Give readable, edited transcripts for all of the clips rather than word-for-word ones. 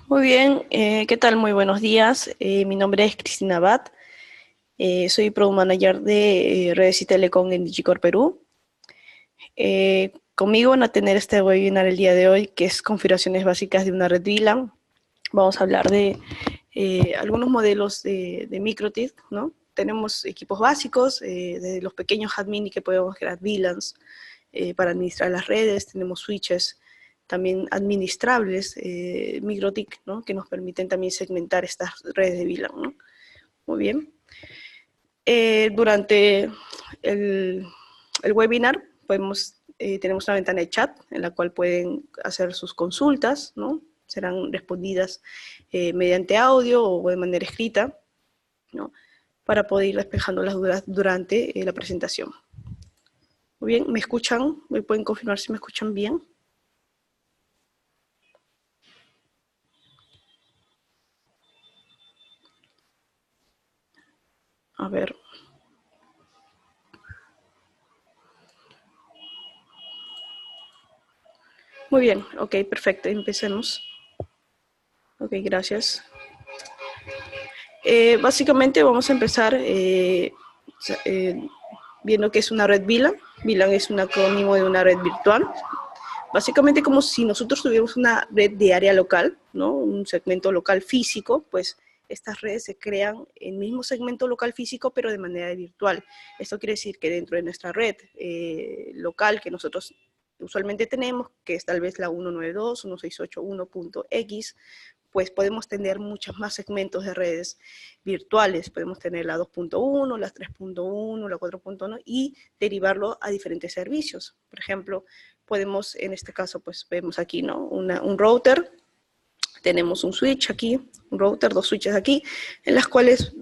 Muy bien, ¿qué tal? Muy buenos días. Mi nombre es Cristina Abad. Soy Product Manager de redes y telecom en Digicor Perú. Conmigo van a tener este webinar el día de hoy, que es configuraciones básicas de una red VLAN. Vamos a hablar de algunos modelos de MikroTik, ¿no? Tenemos equipos básicos, de los pequeños admin que podemos crear VLANs para administrar las redes. Tenemos switches también administrables, MikroTik, ¿no? Que nos permiten también segmentar estas redes de VLAN, ¿no? Muy bien. Durante el webinar tenemos una ventana de chat en la cual pueden hacer sus consultas, ¿no? Serán respondidas mediante audio o de manera escrita, ¿no? Para poder ir despejando las dudas durante la presentación. Muy bien, ¿me escuchan? ¿Me pueden confirmar si me escuchan bien? A ver. Muy bien, ok, perfecto, empecemos. Ok, gracias. Básicamente vamos a empezar viendo qué es una red VLAN. VLAN es un acrónimo de una red virtual. Básicamente como si nosotros tuviéramos una red de área local, ¿no? Un segmento local físico, pues estas redes se crean en el mismo segmento local físico, pero de manera virtual. Esto quiere decir que dentro de nuestra red local que nosotros usualmente tenemos, que es tal vez la 192.168.1.x, pues podemos tener muchos más segmentos de redes virtuales. Podemos tener la 2.1, la 3.1, la 4.1 y derivarlo a diferentes servicios. Por ejemplo, podemos, en este caso, pues vemos aquí, ¿no? Un router, tenemos un switch aquí, un router, dos switches aquí, en las cuales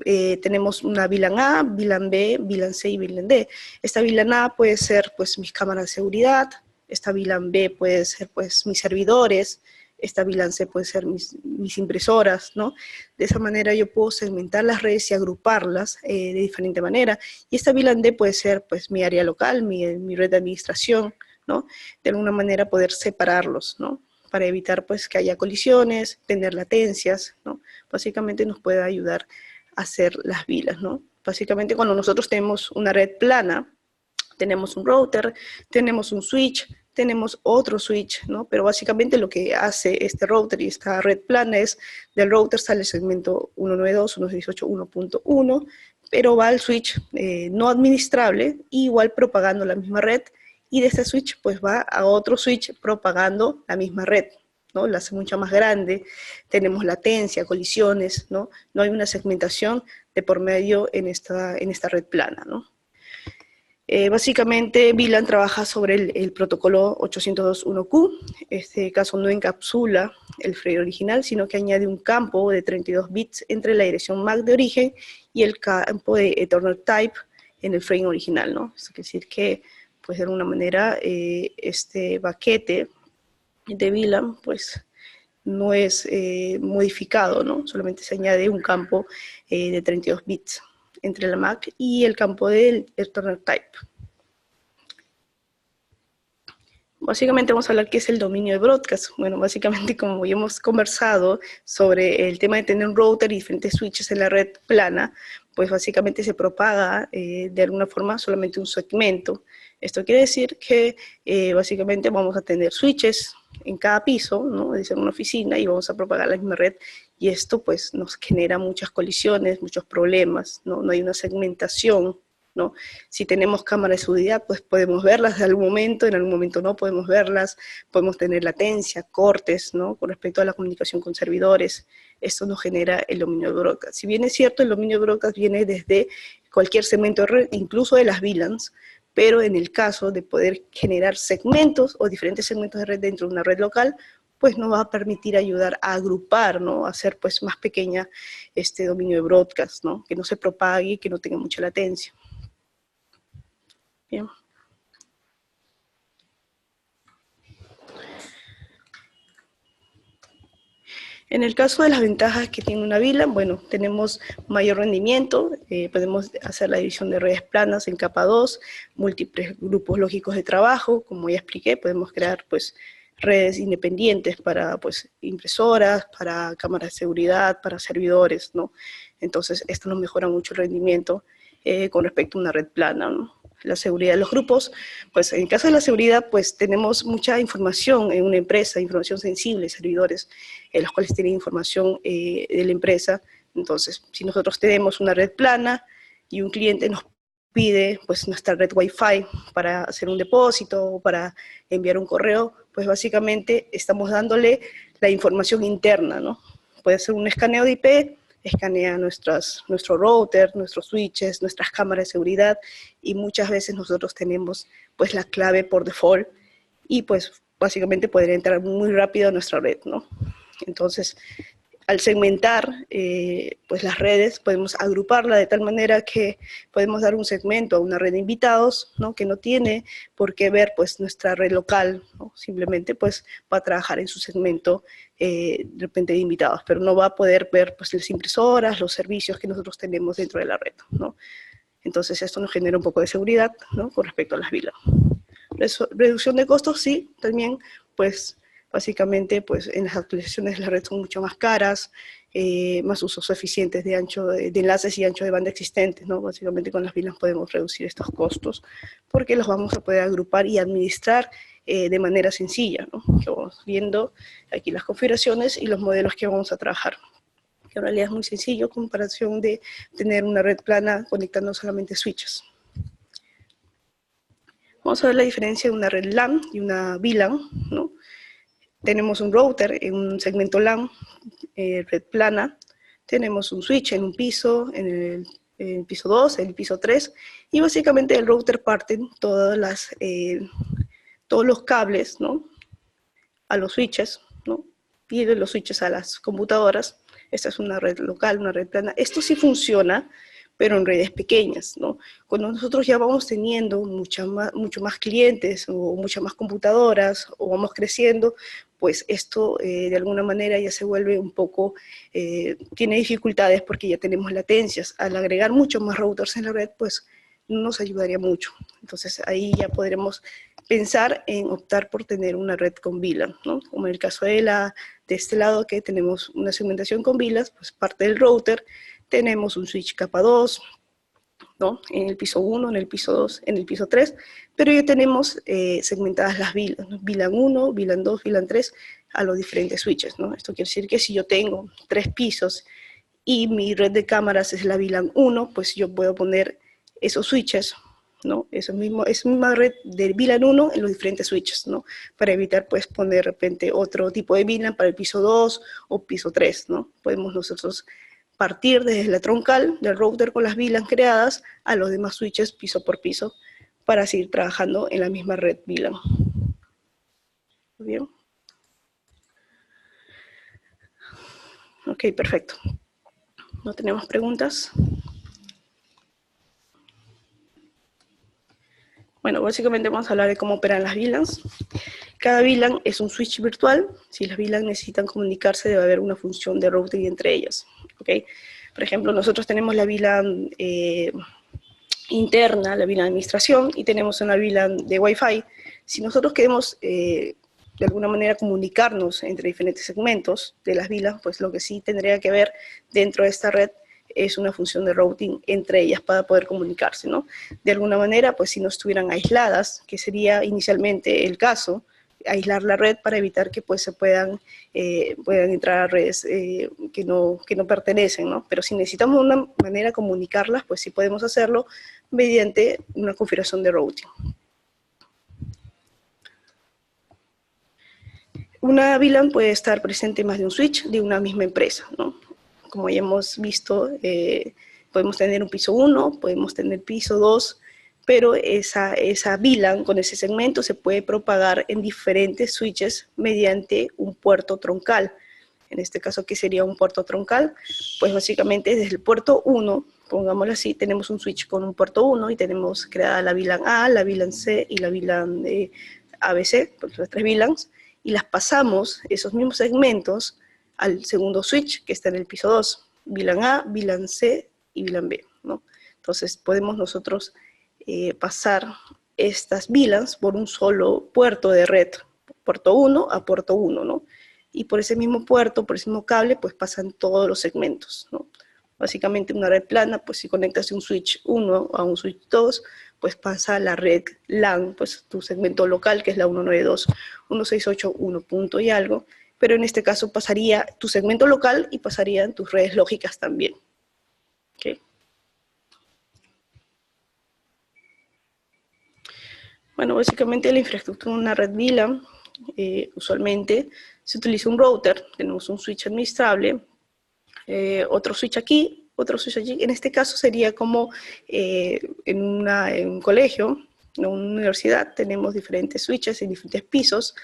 tenemos una VLAN A, VLAN B, VLAN C y VLAN D. Esta VLAN A puede ser, pues, mis cámaras de seguridad, esta VLAN B puede ser, pues, mis servidores, esta VLAN C puede ser mis impresoras, ¿no? De esa manera yo puedo segmentar las redes y agruparlas de diferente manera. Y esta VLAN D puede ser, pues, mi área local, mi red de administración, ¿no? De alguna manera poder separarlos, ¿no? Para evitar, pues, que haya colisiones, tener latencias, ¿no? Básicamente nos puede ayudar a hacer las VLANs, ¿no? Básicamente cuando nosotros tenemos una red plana, tenemos un router, tenemos un switch, tenemos otro switch, ¿no? Pero básicamente lo que hace este router y esta red plana es, del router sale el segmento 192.168.1.1, pero va al switch no administrable, igual propagando la misma red, y de este switch pues va a otro switch propagando la misma red, ¿no? La hace mucho más grande, tenemos latencia, colisiones, ¿no? No hay una segmentación de por medio en esta red plana, ¿no? Básicamente, VLAN trabaja sobre el protocolo 802.1q. Este caso no encapsula el frame original, sino que añade un campo de 32 bits entre la dirección MAC de origen y el campo de Ethernet Type en el frame original, ¿no? Es decir que, pues, de alguna manera, este paquete de VLAN, pues, no es modificado, ¿no? Solamente se añade un campo de 32 bits entre la MAC y el campo del Ethernet Type. Básicamente vamos a hablar qué es el dominio de broadcast. Bueno, básicamente como ya hemos conversado sobre el tema de tener un router y diferentes switches en la red plana, pues básicamente se propaga de alguna forma solamente un segmento. Esto quiere decir que básicamente vamos a tener switches en cada piso, ¿no? Es en una oficina y vamos a propagar la misma red, y esto pues nos genera muchas colisiones, muchos problemas, ¿no? No hay una segmentación, ¿no? Si tenemos cámara de seguridad, pues podemos verlas en algún momento no podemos verlas, podemos tener latencia, cortes, ¿no? Con respecto a la comunicación con servidores. Esto nos genera el dominio de broadcast. Si bien es cierto, el dominio de broadcast viene desde cualquier segmento de red, incluso de las VLANs, pero en el caso de poder generar segmentos o diferentes segmentos de red dentro de una red local, pues nos va a permitir ayudar a agrupar, ¿no? A hacer, pues, más pequeña este dominio de broadcast, ¿no? Que no se propague y que no tenga mucha latencia. Bien. En el caso de las ventajas que tiene una VLAN, bueno, tenemos mayor rendimiento, podemos hacer la división de redes planas en capa 2, múltiples grupos lógicos de trabajo, como ya expliqué, podemos crear, pues, redes independientes para pues, impresoras, para cámaras de seguridad, para servidores, ¿no? Entonces, esto nos mejora mucho el rendimiento con respecto a una red plana, ¿no? La seguridad de los grupos, pues en el caso de la seguridad, pues tenemos mucha información en una empresa, información sensible, servidores en los cuales tienen información de la empresa. Entonces, si nosotros tenemos una red plana y un cliente nos pide pues nuestra red Wi-Fi para hacer un depósito o para enviar un correo, pues básicamente estamos dándole la información interna, ¿no? Puede ser un escaneo de IP, escanea nuestro router, nuestros switches, nuestras cámaras de seguridad, y muchas veces nosotros tenemos pues la clave por default y pues básicamente podría entrar muy rápido a nuestra red, ¿no? Entonces, al segmentar pues las redes, podemos agruparla de tal manera que podemos dar un segmento a una red de invitados, ¿no? Que no tiene por qué ver pues nuestra red local, ¿no? Simplemente pues va a trabajar en su segmento de repente de invitados, pero no va a poder ver pues las impresoras, los servicios que nosotros tenemos dentro de la red, ¿no? Entonces esto nos genera un poco de seguridad, ¿no? Con respecto a las VLAN. Reducción de costos, sí, también pues básicamente, pues en las actualizaciones de la red son mucho más caras, más usos eficientes de ancho de enlaces y ancho de banda existentes, ¿no? Básicamente con las VLANs podemos reducir estos costos porque los vamos a poder agrupar y administrar de manera sencilla, ¿no? Que vamos viendo aquí las configuraciones y los modelos que vamos a trabajar. Que en realidad es muy sencillo en comparación de tener una red plana conectando solamente switches. Vamos a ver la diferencia de una red LAN y una VLAN, ¿no? Tenemos un router en un segmento LAN, red plana, tenemos un switch en un piso, en el piso 2, en el piso 3, y básicamente del router parten todos los cables, ¿no? A los switches, ¿no? Y de los switches a las computadoras. Esta es una red local, una red plana. Esto sí funciona, pero en redes pequeñas, ¿no? Cuando nosotros ya vamos teniendo mucho más clientes o muchas más computadoras o vamos creciendo, pues esto de alguna manera ya se vuelve un poco, tiene dificultades porque ya tenemos latencias. Al agregar muchos más routers en la red, pues nos ayudaría mucho. Entonces ahí ya podremos pensar en optar por tener una red con VLAN, ¿no? Como en el caso de este lado que tenemos una segmentación con VLANs, pues parte del router, tenemos un switch capa 2, ¿no? En el piso 1, en el piso 2, en el piso 3, pero ya tenemos segmentadas las VLANs, ¿no? VLAN 1, VLAN 2, VLAN 3, a los diferentes switches, ¿no? Esto quiere decir que si yo tengo 3 pisos y mi red de cámaras es la VLAN 1, pues yo puedo poner esos switches, ¿no? Esa misma red de VLAN 1 en los diferentes switches, ¿no? Para evitar, pues, poner de repente otro tipo de VLAN para el piso 2 o piso 3, ¿no? Podemos nosotros partir desde la troncal del router con las VLAN creadas a los demás switches piso por piso para seguir trabajando en la misma red VLAN. ¿Bien? Ok, perfecto. ¿No tenemos preguntas? Bueno, básicamente vamos a hablar de cómo operan las VLANs. Cada VLAN es un switch virtual. Si las VLAN necesitan comunicarse, debe haber una función de routing entre ellas, ¿okay? Por ejemplo, nosotros tenemos la VLAN interna, la VLAN de administración, y tenemos una VLAN de Wi-Fi. Si nosotros queremos de alguna manera comunicarnos entre diferentes segmentos de las VLAN, pues lo que sí tendría que haber dentro de esta red es una función de routing entre ellas para poder comunicarse, ¿no? De alguna manera, pues si no estuvieran aisladas, que sería inicialmente el caso, aislar la red para evitar que pues se puedan entrar a redes que no pertenecen, ¿no? Pero si necesitamos una manera de comunicarlas, pues sí podemos hacerlo mediante una configuración de routing. Una VLAN puede estar presente en más de un switch de una misma empresa, ¿no? Como ya hemos visto, podemos tener un piso 1, podemos tener piso 2, pero esa VLAN con ese segmento se puede propagar en diferentes switches mediante un puerto troncal. En este caso, ¿qué sería un puerto troncal? Pues básicamente desde el puerto 1, pongámoslo así, tenemos un switch con un puerto 1 y tenemos creada la VLAN A, la VLAN C y la VLAN ABC, pues las 3 VLANs, y las pasamos, esos mismos segmentos, al segundo switch que está en el piso 2, VLAN A, VLAN C y VLAN B, ¿no? Entonces podemos nosotros pasar estas VLANs por un solo puerto de red, puerto 1 a puerto 1, ¿no? Y por ese mismo puerto, por ese mismo cable, pues pasan todos los segmentos, ¿no? Básicamente una red plana, pues si conectas un switch 1 a un switch 2, pues pasa la red LAN, pues tu segmento local, que es la 192.168.1 punto y algo, pero en este caso pasaría tu segmento local y pasarían tus redes lógicas también. ¿Okay? Bueno, básicamente la infraestructura de una red VLAN, usualmente se utiliza un router, tenemos un switch administrable, otro switch aquí, otro switch allí. En este caso sería como en un colegio, en una universidad, tenemos diferentes switches en diferentes pisos.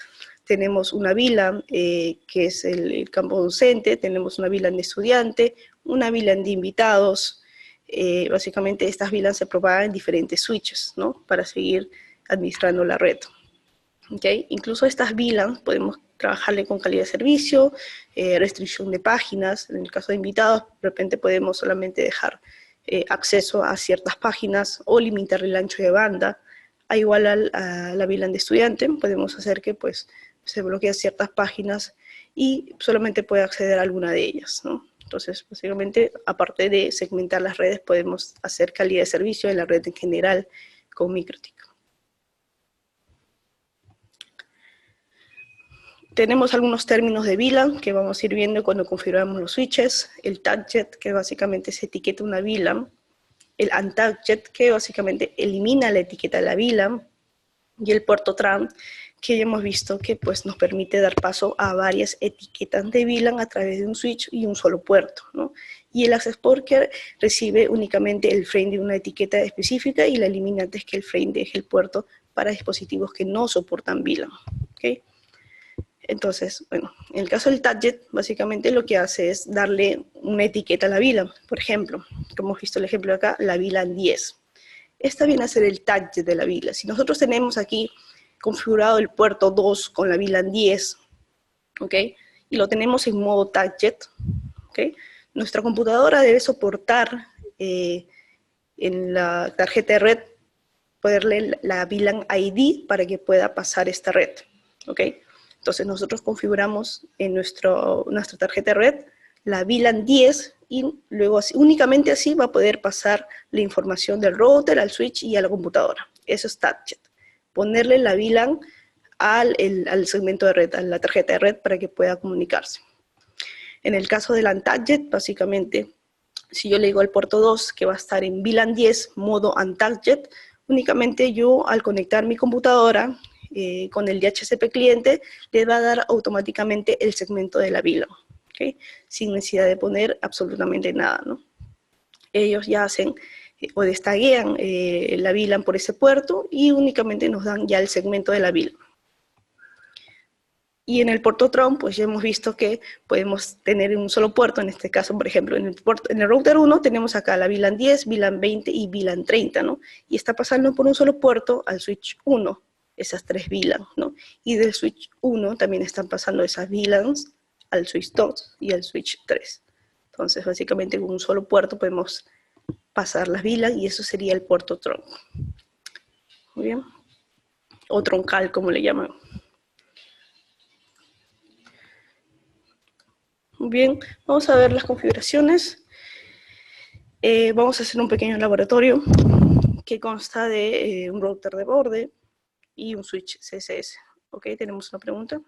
Tenemos una VLAN que es el campo docente, tenemos una VLAN de estudiante, una VLAN de invitados. Básicamente estas VLAN se propagan en diferentes switches, ¿no? Para seguir administrando la red. ¿Okay? Incluso estas VLAN podemos trabajarle con calidad de servicio, restricción de páginas. En el caso de invitados, de repente podemos solamente dejar acceso a ciertas páginas o limitar el ancho de banda. Igual a la VLAN de estudiante, podemos hacer que pues, se bloqueen ciertas páginas y solamente puede acceder a alguna de ellas, ¿no? Entonces, básicamente, aparte de segmentar las redes, podemos hacer calidad de servicio en la red en general con MikroTik. Tenemos algunos términos de VLAN que vamos a ir viendo cuando configuramos los switches. El target, que básicamente se etiqueta una VLAN. El untarget, que básicamente elimina la etiqueta de la VLAN. Y el puerto tran, que ya hemos visto que pues, nos permite dar paso a varias etiquetas de VLAN a través de un switch y un solo puerto, ¿no? Y el access port que recibe únicamente el frame de una etiqueta específica y la elimina antes que el frame deje el puerto para dispositivos que no soportan VLAN. ¿Okay? Entonces, bueno, en el caso del target, básicamente lo que hace es darle una etiqueta a la VLAN. Por ejemplo, como hemos visto el ejemplo acá, la VLAN 10. Esta viene a ser el target de la VLAN. Si nosotros tenemos aquí configurado el puerto 2 con la VLAN 10, ¿ok? Y lo tenemos en modo target, ¿ok? Nuestra computadora debe soportar en la tarjeta de red, ponerle la VLAN ID para que pueda pasar esta red, ¿ok? Entonces nosotros configuramos en nuestra tarjeta de red la VLAN 10 y luego así, únicamente así va a poder pasar la información del router, al switch y a la computadora. Eso es target. Ponerle la VLAN al segmento de red, a la tarjeta de red para que pueda comunicarse. En el caso del untarget, básicamente, si yo le digo al puerto 2 que va a estar en VLAN 10, modo untarget, únicamente yo al conectar mi computadora con el DHCP cliente, le va a dar automáticamente el segmento de la VLAN, ¿okay? Sin necesidad de poner absolutamente nada, ¿no? Ellos ya hacen o destaguean la VLAN por ese puerto y únicamente nos dan ya el segmento de la VLAN. Y en el puerto tran, pues ya hemos visto que podemos tener un solo puerto, en este caso, por ejemplo, en el router 1 tenemos acá la VLAN 10, VLAN 20 y VLAN 30, ¿no? Y está pasando por un solo puerto al switch 1, esas tres VLAN, ¿no? Y del switch 1 también están pasando esas VLANs al switch 2 y al switch 3. Entonces, básicamente, con un solo puerto podemos pasar las VLAN y eso sería el puerto tron. Muy bien. O troncal, como le llaman. Bien, vamos a ver las configuraciones. Vamos a hacer un pequeño laboratorio que consta de un router de borde y un switch CSS. ¿Ok? ¿Tenemos una pregunta?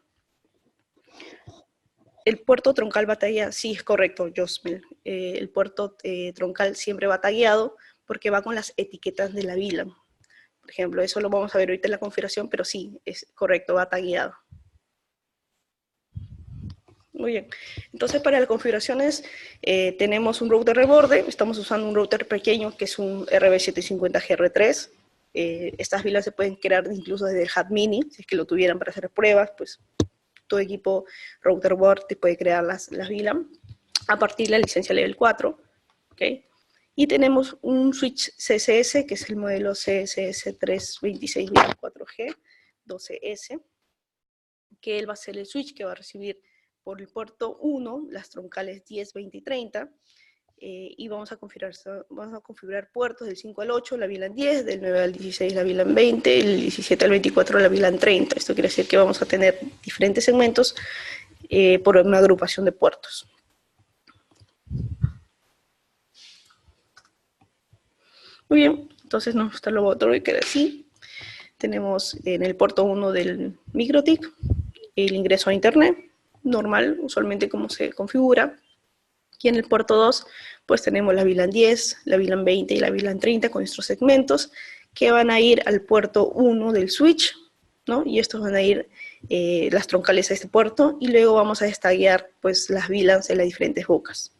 El puerto troncal va tagueado. Sí, es correcto, Josmil. El puerto troncal siempre va tagueado porque va con las etiquetas de la VLAN. Por ejemplo, eso lo vamos a ver ahorita en la configuración, pero sí, es correcto, va tagueado. Muy bien, entonces para las configuraciones tenemos un router de borde, estamos usando un router pequeño que es un RB750GR3. Estas VLAN se pueden crear incluso desde el Hat Mini, si es que lo tuvieran para hacer pruebas, pues todo equipo router board te puede crear las VLAN a partir de la licencia level 4, ¿ok? Y tenemos un switch CSS, que es el modelo CSS326-4G 12S, que él va a ser el switch que va a recibir por el puerto 1, las troncales 10, 20 y 30, y vamos a configurar puertos del 5 al 8, la VLAN 10, del 9 al 16 la VLAN 20, el 17 al 24 la VLAN 30. Esto quiere decir que vamos a tener diferentes segmentos por una agrupación de puertos. Muy bien, entonces nuestro laboratorio queda así. Tenemos en el puerto 1 del MikroTik el ingreso a internet, normal, usualmente como se configura. Y en el puerto 2, pues tenemos la VLAN 10, la VLAN 20 y la VLAN 30 con nuestros segmentos que van a ir al puerto 1 del switch, ¿no? Y estos van a ir las troncales a este puerto y luego vamos a destaguear pues las VLANs en las diferentes bocas.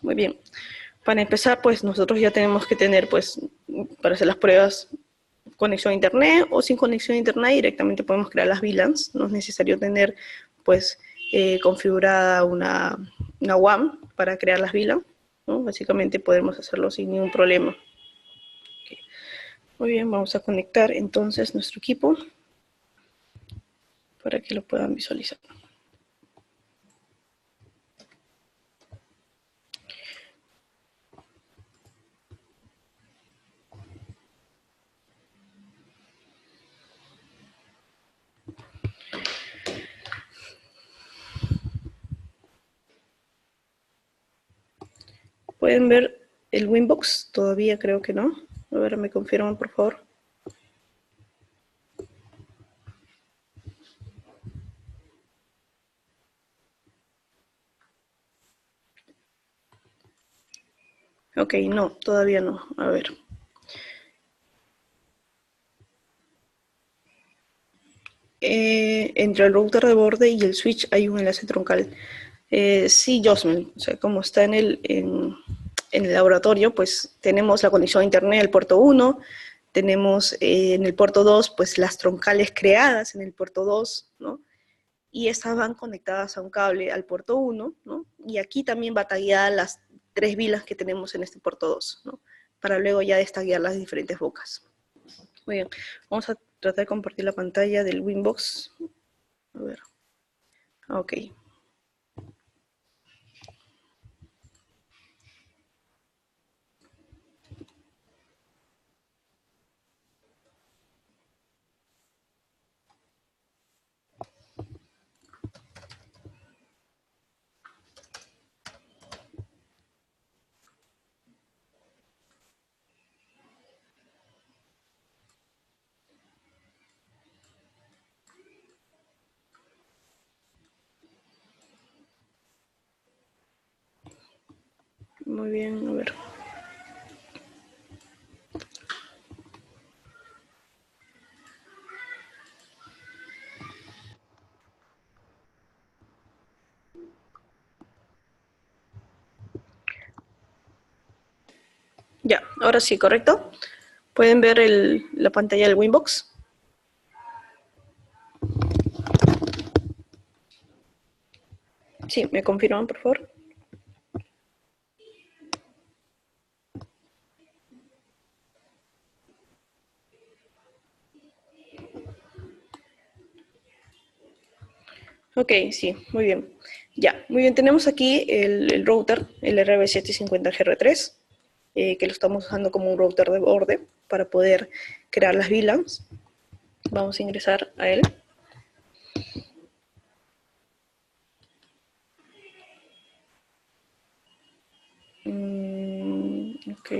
Muy bien. Para empezar, pues nosotros ya tenemos que tener, pues, para hacer las pruebas, conexión a internet o sin conexión a internet directamente podemos crear las VLANs. No es necesario tener, pues, configurada una WAN para crear las VLANs, ¿no? Básicamente podemos hacerlo sin ningún problema. Okay. Muy bien, vamos a conectar entonces nuestro equipo para que lo puedan visualizar. ¿Pueden ver el Winbox? Todavía creo que no. A ver, me confirman, por favor. Ok, no, todavía no. A ver. Entre el router de borde y el switch hay un enlace troncal. Sí, Josmel, o sea, como está en el laboratorio, pues tenemos la conexión a internet al puerto 1, tenemos en el puerto 2, pues las troncales creadas en el puerto 2, ¿no? Y estas van conectadas a un cable al puerto 1, ¿no? Y aquí también va tagueada las 3 vilas que tenemos en este puerto 2, ¿no? Para luego ya destaguear las diferentes bocas. Muy bien, vamos a tratar de compartir la pantalla del Winbox. A ver. Ok. Muy bien, a ver. Ya, ahora sí, ¿correcto? ¿Pueden ver la pantalla del Winbox? Sí, ¿me confirman, por favor? Ok, sí, muy bien. Ya, muy bien, tenemos aquí el router, el RB750GR3, que lo estamos usando como un router de borde para poder crear las VLANs. Vamos a ingresar a él. Ok.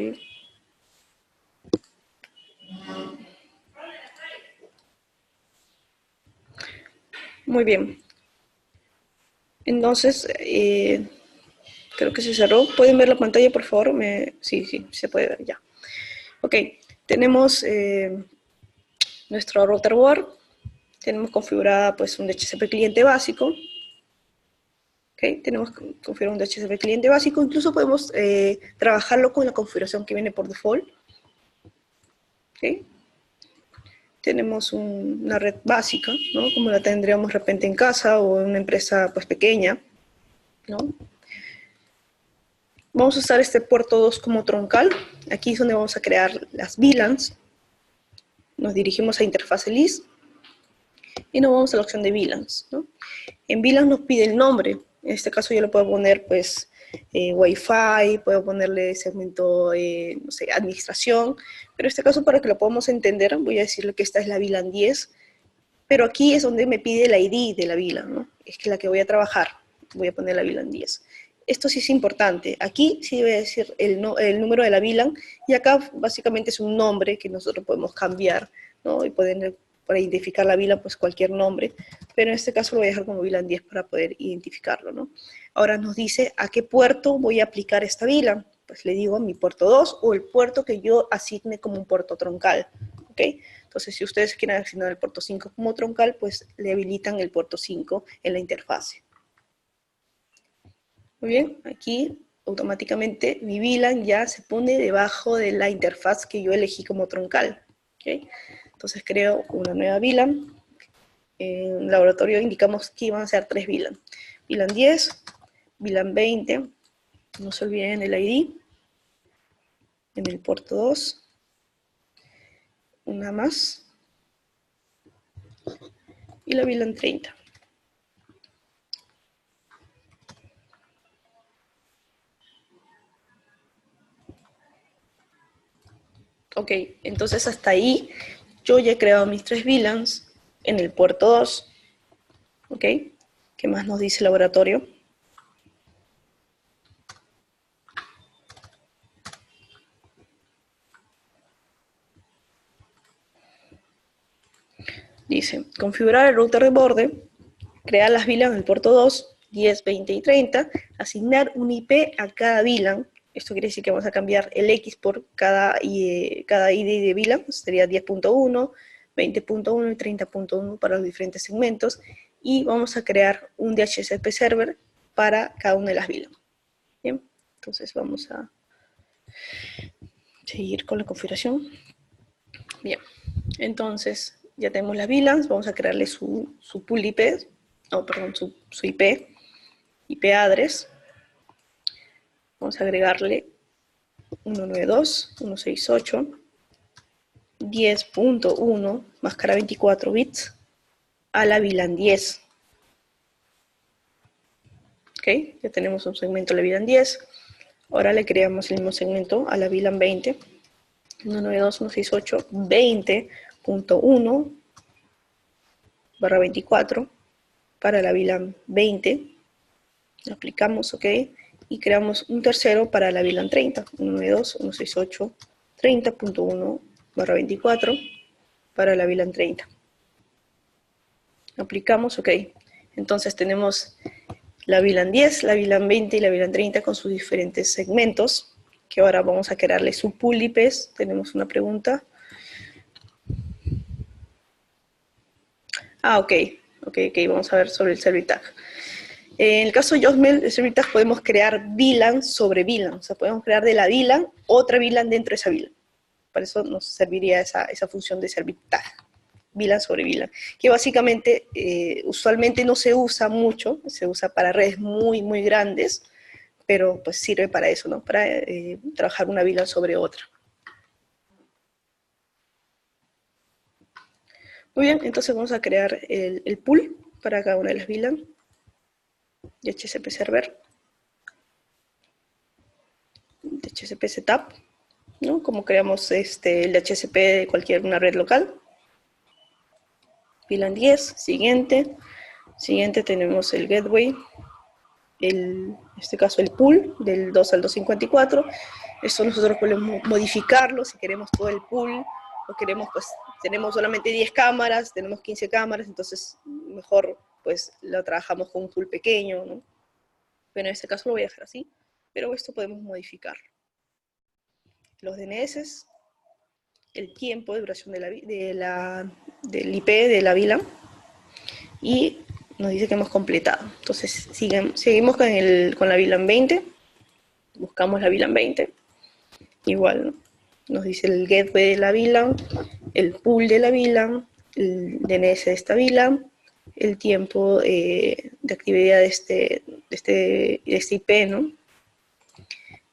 Muy bien. Entonces, creo que se cerró. ¿Pueden ver la pantalla, por favor? Sí, se puede ver ya. Ok, tenemos nuestro router board. Tenemos configurada pues un DHCP cliente básico. Okay, tenemos configurado un DHCP cliente básico. Incluso podemos trabajarlo con la configuración que viene por default. Okay. Tenemos una red básica, ¿no? Como la tendríamos de repente en casa o en una empresa pues pequeña, ¿no? Vamos a usar este puerto 2 como troncal. Aquí es donde vamos a crear las VLANs. Nos dirigimos a interfaz LIS. Y nos vamos a la opción de VLANs, ¿no? En VLANs nos pide el nombre. En este caso yo le puedo poner, pues, Wi-Fi, puedo ponerle segmento, no sé, administración. Pero en este caso, para que lo podamos entender, voy a decirle que esta es la VLAN 10. Pero aquí es donde me pide la ID de la VLAN, ¿no? Es que la que voy a trabajar. Voy a poner la VLAN 10. Esto sí es importante. Aquí sí voy a decir el número de la VLAN, y acá básicamente es un nombre que nosotros podemos cambiar, ¿no? Y poder, para identificar la VLAN, pues cualquier nombre, pero en este caso lo voy a dejar como VLAN 10 para poder identificarlo, ¿no? Ahora nos dice a qué puerto voy a aplicar esta VLAN. Pues le digo mi puerto 2 o el puerto que yo asigne como un puerto troncal, ¿ok? Entonces, si ustedes quieren asignar el puerto 5 como troncal, pues le habilitan el puerto 5 en la interfase. Muy bien, aquí automáticamente mi VLAN ya se pone debajo de la interfaz que yo elegí como troncal. ¿Okay? Entonces creo una nueva VLAN. En el laboratorio indicamos que iban a ser 3 VLAN. VLAN 10, VLAN 20, no se olviden el ID, en el puerto 2, una más, y la VLAN 30. Ok, entonces hasta ahí yo ya he creado mis 3 VLANs en el puerto 2. Ok, ¿qué más nos dice el laboratorio? Dice, configurar el router de borde, crear las VLAN en el puerto 2, 10, 20 y 30, asignar un IP a cada VLAN. Esto quiere decir que vamos a cambiar el X por cada ID de VLAN, sería 10.1, 20.1 y 30.1 para los diferentes segmentos, y vamos a crear un DHCP server para cada una de las VLAN. Bien, entonces vamos a seguir con la configuración. Bien, entonces ya tenemos las VLANs, vamos a crearle su pool IP, su IP address. Vamos a agregarle 192.168.10.1, máscara 24 bits, a la VLAN 10. Ok, ya tenemos un segmento a la VLAN 10. Ahora le creamos el mismo segmento a la VLAN 20. 192.168.20.1/24 para la VLAN 20. Lo aplicamos, ok, y creamos un tercero para la VLAN 30. 192.168.30.1/24 para la VLAN 30. Aplicamos, ok. Entonces tenemos la VLAN 10, la VLAN 20 y la VLAN 30 con sus diferentes segmentos, que ahora vamos a crearle su pool IPs. Tenemos una pregunta. Ok, vamos a ver sobre el Service Tag. En el caso de Yosmel, el Service Tag podemos crear VLAN sobre VLAN, o sea, podemos crear de la VLAN otra VLAN dentro de esa VLAN. Para eso nos serviría esa función de Service Tag, VLAN sobre VLAN, que básicamente usualmente no se usa mucho, se usa para redes muy, muy grandes, pero pues sirve para eso, ¿no? Para trabajar una VLAN sobre otra. Muy bien, entonces vamos a crear el pool para cada una de las VLAN. DHCP server, DHCP setup, ¿no? Como creamos el DHCP de cualquier una red local. VLAN 10, siguiente tenemos el gateway, en este caso el pool del 2 al 254. Esto nosotros podemos modificarlo si queremos todo el pool, o queremos, pues, tenemos solamente 10 cámaras, tenemos 15 cámaras, entonces mejor pues lo trabajamos con un pool pequeño, ¿no? Pero en este caso lo voy a dejar así, pero esto podemos modificarlo. Los DNS, el tiempo de duración del IP de la VLAN, y nos dice que hemos completado. Entonces seguimos con la VLAN 20, buscamos la VLAN 20, igual, ¿no? Nos dice el gateway de la VLAN, el pool de la VLAN, el DNS de esta VLAN, el tiempo de actividad de este IP, ¿no?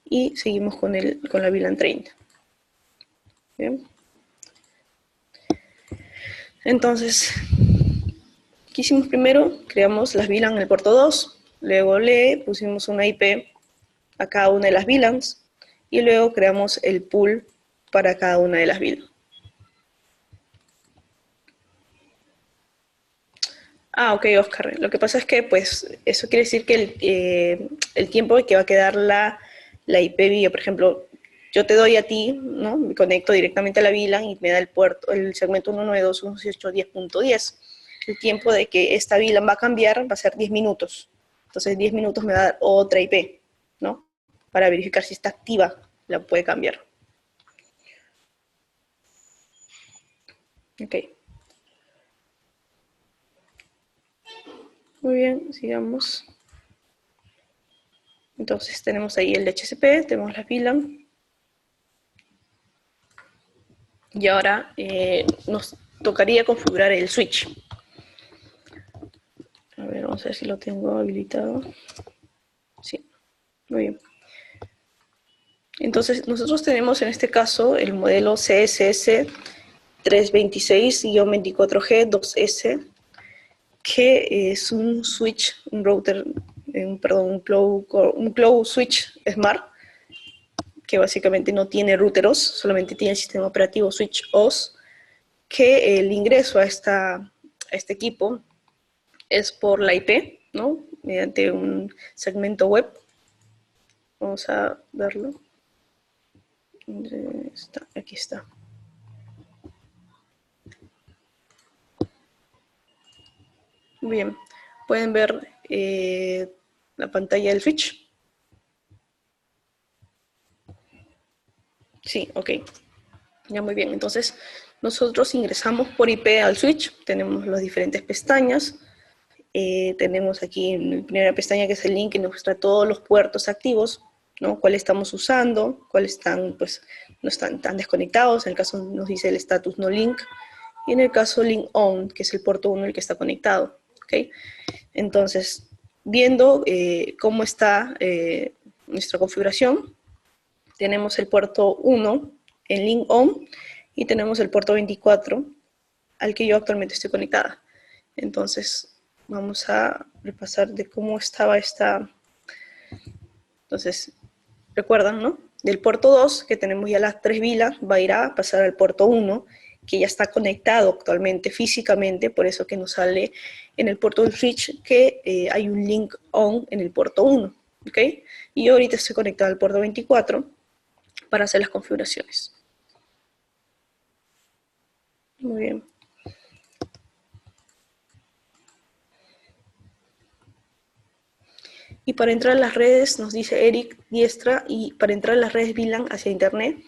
Y seguimos con la VLAN 30. Bien. Entonces, ¿Qué hicimos primero? Creamos las VLAN en el puerto 2, luego le pusimos una IP a cada una de las VLANs y luego creamos el pool para cada una de las VLANs. Ok, Oscar. Lo que pasa es que, pues, eso quiere decir que el tiempo que va a quedar la IP vía, por ejemplo, yo te doy a ti, ¿no? Me conecto directamente a la VLAN y me da el puerto, el segmento 192.168.10.10. El tiempo de que esta VLAN va a cambiar va a ser 10 minutos. Entonces, 10 minutos me va a dar otra IP, ¿no? Para verificar si está activa, la puede cambiar. Ok. Muy bien, sigamos. Entonces tenemos ahí el DHCP, tenemos la VLAN. Y ahora nos tocaría configurar el switch. A ver, vamos a ver si lo tengo habilitado. Sí, muy bien. Entonces nosotros tenemos en este caso el modelo CSS 326-24G2S, que es un switch, un router, perdón, un cloud switch Smart, que básicamente no tiene router OS, solamente tiene el sistema operativo switch OS, que el ingreso a este equipo es por la IP, ¿no? Mediante un segmento web. Vamos a verlo. ¿Dónde está? Aquí está. Bien, pueden ver la pantalla del switch. Sí, ok. Ya, muy bien. Entonces, nosotros ingresamos por IP al switch. Tenemos las diferentes pestañas. Tenemos aquí en la primera pestaña, que es el link, que nos muestra todos los puertos activos, ¿no? Cuáles estamos usando, cuáles están, pues, no están tan desconectados. En el caso nos dice el status no link. Y en el caso link on, que es el puerto 1 el que está conectado. ¿Okay? Entonces, viendo cómo está nuestra configuración, tenemos el puerto 1 en link on y tenemos el puerto 24 al que yo actualmente estoy conectada. Entonces, vamos a repasar de cómo estaba esta. Entonces, recuerdan, ¿no? Del puerto 2, que tenemos ya las 3 VLAN, va a ir a pasar al puerto 1, que ya está conectado actualmente físicamente, por eso que nos sale en el puerto del switch que hay un link on en el puerto 1, ¿ok? Y yo ahorita estoy conectado al puerto 24 para hacer las configuraciones. Muy bien. Y para entrar a las redes, nos dice Eric Diestra, y para entrar a las redes VLAN hacia internet.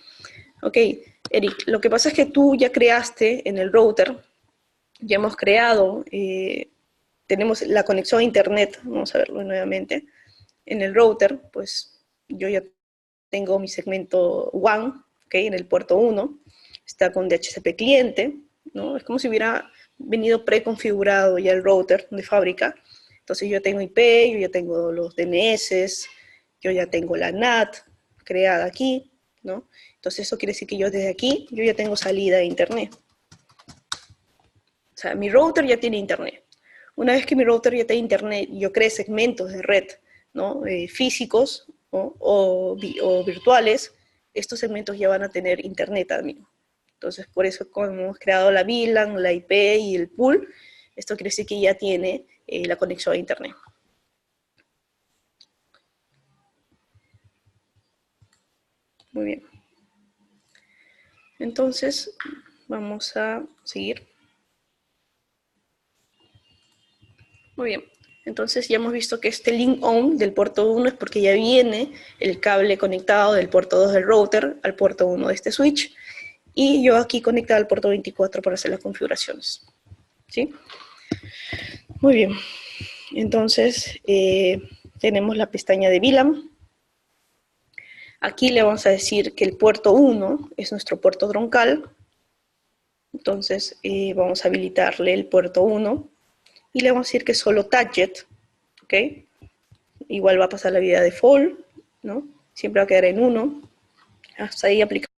Ok, Eric, lo que pasa es que tú ya creaste en el router, ya hemos creado, tenemos la conexión a internet, vamos a verlo nuevamente. En el router, pues yo ya tengo mi segmento WAN, ¿okay? En el puerto 1, está con DHCP cliente, ¿no? Es como si hubiera venido preconfigurado ya el router de fábrica. Entonces yo tengo IP, yo ya tengo los DNS, yo ya tengo la NAT creada aquí, ¿no? Entonces eso quiere decir que yo desde aquí, yo ya tengo salida de internet. O sea, mi router ya tiene internet. Una vez que mi router ya tiene internet, yo creo segmentos de red, ¿no? Físicos, ¿no? o virtuales, estos segmentos ya van a tener internet también. Entonces, por eso como hemos creado la VLAN, la IP y el pool, esto quiere decir que ya tiene la conexión a internet. Muy bien. Entonces, vamos a seguir. Muy bien. Entonces ya hemos visto que este link on del puerto 1 es porque ya viene el cable conectado del puerto 2 del router al puerto 1 de este switch. Y yo aquí conectado al puerto 24 para hacer las configuraciones. ¿Sí? Muy bien. Entonces, tenemos la pestaña de VLAN. Aquí le vamos a decir que el puerto 1 es nuestro puerto troncal. Entonces, vamos a habilitarle el puerto 1. Y le vamos a decir que solo target, ¿ok? Igual va a pasar la vida default, ¿no? Siempre va a quedar en 1. Hasta ahí aplicamos